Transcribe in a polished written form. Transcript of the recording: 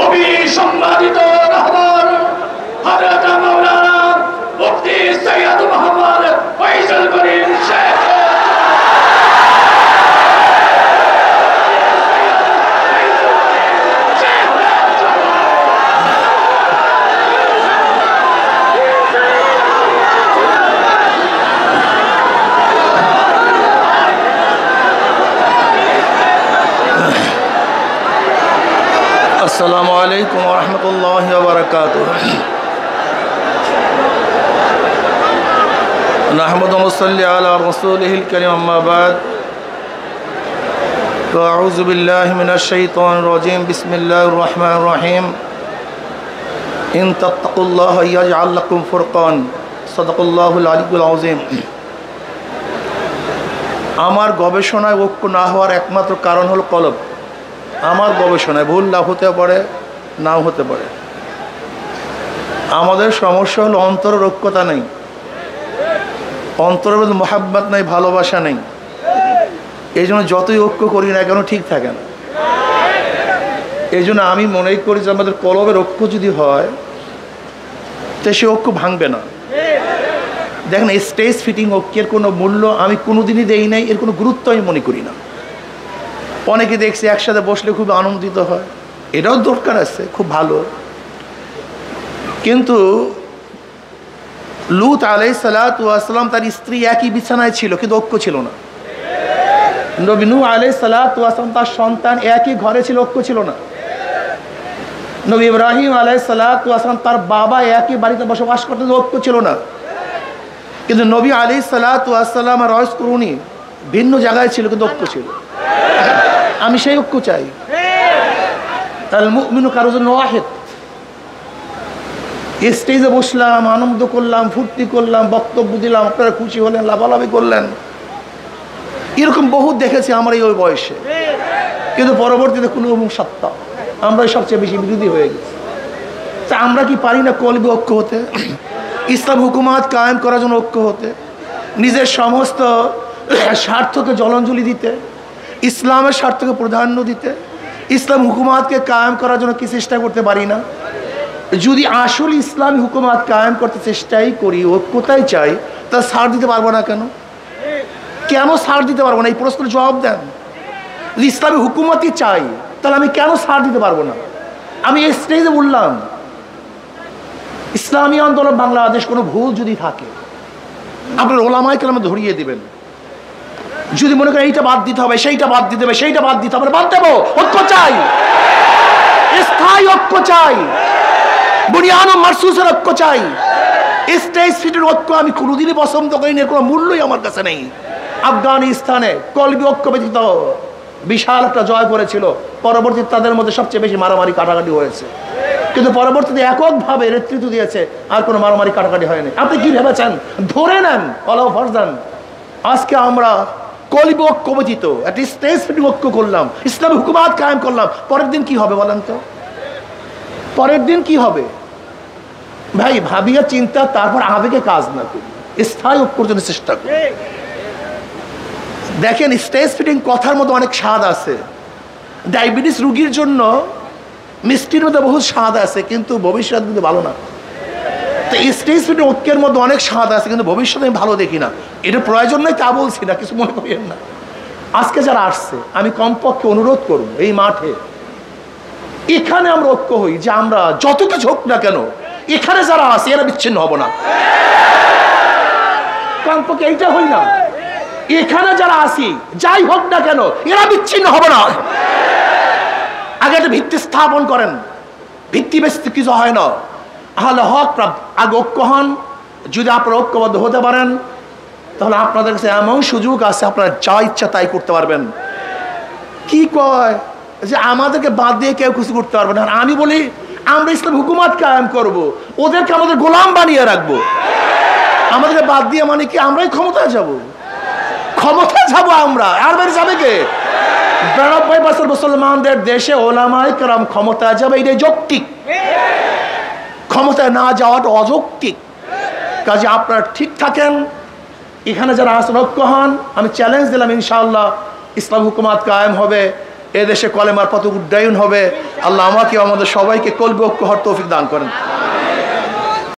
অবিসম্মানিত রহমান হযরত মাওলানা মুফতি সৈয়দ মোহাম্মদ ফয়সাল করিম শেখ। আসসালামু আলাইকুম ওয়া রাহমাতুল্লাহি ওয়া বারাকাতুহু। নাহমাদু ওয়া নুসাল্লি আলা রাসূলিহিল কারীম, আম্মা বা'দ। আউযু বিল্লাহি মিনাশ শাইতানির রাজীম। বিসমিল্লাহির রাহমানির রাহিম। ইন তাত্তাকুল্লাহা ইয়াজআল লাকুম ফুরকান। সাদাকাল্লাহুল আলিয়্যুল আযীম। আমার গবেষণায় ঐক্য না হওয়ার একমাত্র কারণ হলো কলব। আমার গবেষণায় ভুল লাভ হতে পারে, নাও হতে পারে। আমাদের সমস্যা হলো অন্তরের ঐক্যতা নেই, অন্তরের মধ্যে মহাব্বত নেই, ভালোবাসা নেই। এই জন্য যতই ঐক্য করি না কেন ঠিক থাকে না। এই জন্য আমি মনে করি যে আমাদের কলবের ঐক্য যদি হয় তো সে ঐক্য ভাঙবে না। দেখেন, স্টেজ ফিটিং ঐক্যের কোনো মূল্য আমি কোনোদিনই দেই নাই, এর কোনো গুরুত্ব আমি মনে করি না। অনেকে দেখছি একসাথে বসলে খুব আনন্দিত হয়, এটাও দরকার আছে, খুব ভালো। কিন্তু লূত আলাইহিস সালাতু ওয়াস সালাম তার স্ত্রী একই বিছানায় ছিল, কিন্তু ঐক্য ছিল না। নবী নূহ আলাইহিস সালাতু ওয়াস সালাম তার সন্তান একই ঘরে ছিল, ঐক্য ছিল না। নবী ইব্রাহিম আলাইহিস সালাতু ওয়াস সালাম তার বাবা একই বাড়িতে বসবাস করতেন, ঐক্য ছিল না। কিন্তু নবী আলাইহিস সালাতু ওয়াস সালাম আর রস করুনি ভিন্ন জায়গায় ছিল, কিন্তু ঐক্য ছিল। আমি সেই ঐক্য চাই। আল মুমিনু কারো জন্য ওয়াহিদ। স্টেজে বসলাম, আনন্দ করলাম, ফুর্তি করলাম, বক্তব্য দিলাম, আপনারা খুশি হলেন, লাভালাভি করলেন, এরকম বহুত দেখেছি আমার এই ওই বয়সে। কিন্তু পরবর্তীতে কোনো সত্তা আমরাই সবচেয়ে বেশি বিরোধী হয়ে গেছি। তা আমরা কি পারি না কলবে ঐক্য হতে, ইসলাম হুকুমাত কায়েম করার জন্য ঐক্য হতে, নিজের সমস্ত স্বার্থকে জলাঞ্জলি দিতে, ইসলামের স্বার্থকে প্রাধান্য দিতে, ইসলাম হুকুমাতকে কায়েম করার জন্য কি চেষ্টা করতে পারি না? যদি আসল ইসলামী হুকুমাত কায়েম করতে চেষ্টাই করি, ঐক্যতাই চাই, তা ছাড় দিতে পারবো না কেন? কেন ছাড় দিতে পারবো না? এই প্রশ্নের জবাব দেন। যদি ইসলামী হুকুমতই চাই তাহলে আমি কেন ছাড় দিতে পারবো না? আমি এই স্টেজে বললাম, ইসলামী আন্দোলন বাংলাদেশ কোনো ভুল যদি থাকে আপনার ওলামায়ে কেরাম ধরিয়ে দিবেন। যদি মনে করেন এইটা বাদ দিতে হবে, সেইটা বাদ দিতে হবে, সেইটা বাদ দিতে হবে, বাদ দেবো। ঐক্য চাই, স্থায়ী ঐক্য চাই, বুনিয়ান ও মারসুসের ঐক্য চাই। স্টেজ ফিটের ঐক্য আমি কোনোদিনই পছন্দ করিনি, এর কোনো মূল্যই আমার কাছে নেই। আফগানিস্তানে কলবি ঐক্য ব্যতীত বিশাল একটা জয় করেছিল, পরবর্তীতে তাদের মধ্যে সবচেয়ে বেশি মারামারি কাটাকাটি হয়েছে। কিন্তু পরবর্তীতে এককভাবে নেতৃত্ব দিয়েছে, আর কোনো মারামারি কাটাকাটি হয়নি। আপনি কি ভেবেছেন? ধরে নেন অলাও ফরজান। আজকে আমরা কলবি ঐক্য ব্যতীত একটা স্টেজ ফিটিং ঐক্য করলাম, ইসলামী হুকুমাত কায়েম করলাম, পরের দিন কি হবে বলেন তো? পরের দিন কি হবে? ভাই ভাবিয়া চিন্তা, তারপর আবেগে কাজ না করি, স্থায়ী ঐক্যর জন্য চেষ্টা করি। দেখেন, স্টেজ ফিটিং কথার মধ্যে অনেক স্বাদ আছে। ডায়াবেটিস রোগীর জন্য মিষ্টির মধ্যে বহু স্বাদ আছে, কিন্তু ভবিষ্যৎ কিন্তু ভালো না। তো স্টেজ ফিটিং ঐক্যের মধ্যে অনেক স্বাদ আছে, কিন্তু ভবিষ্যৎ আমি ভালো দেখি না। এটা প্রয়োজন নয় তা বলছি না, কিছু মনে করেন না। আজকে যারা আসছে আমি কমপক্ষে অনুরোধ করব, এই মাঠে এখানে আমরা ঐক্য হই, যে আমরা যত কিছু হোক না কেন এখানে যারা আছে এরা বিচ্ছিন্ন হব না। কমপক্ষে এইটা হই না, এখানে যারা আছি যাই হোক না কেন এরা বিচ্ছিন্ন হব না। আগে একটা ভিত্তি স্থাপন করেন, ভিত্তি বেশি কিছু হয় না। আহলে হক আগে ঐক্য হন। যদি আপনারা ঐক্যবদ্ধ হতে পারেন তাহলে আপনাদের কাছে এমন সুযোগ আছে, আপনারা যা ইচ্ছা তাই করতে পারবেন। কি কয় যে আমাদেরকে বাদ দিয়ে কেউ কিছু করতে পারবে না। আমি বলি আমরা ইসলাম হুকুমাত কায়েম করব, ওদেরকে আমাদের গোলাম বানিয়ে রাখবো। আমাদেরকে বাদ দিয়ে মানে কি আমরাই ক্ষমতায় যাব? ক্ষমতায় যাব আমরা, আর বের যাবে কে? 92% মুসলমানদের দেশে ওলামায়ে কেরাম ক্ষমতায় যাবে, এটাই যৌক্তিক। ক্ষমতায় না যাওয়াটা অযৌক্তিক। কাজে আপনারা ঠিক থাকেন, এখানে যারা আসন ঐক্য হন। আমি চ্যালেঞ্জ দিলাম, ইনশাআল্লাহ ইসলাম হুকুমাত কায়েম হবে, এদেশে কলেমার পথ উড্ডয়ন হবে। আল্লাহ আমাকে আমাদের সবাইকে কলবে ঐক্য হওয়ার তৌফিক দান করেন।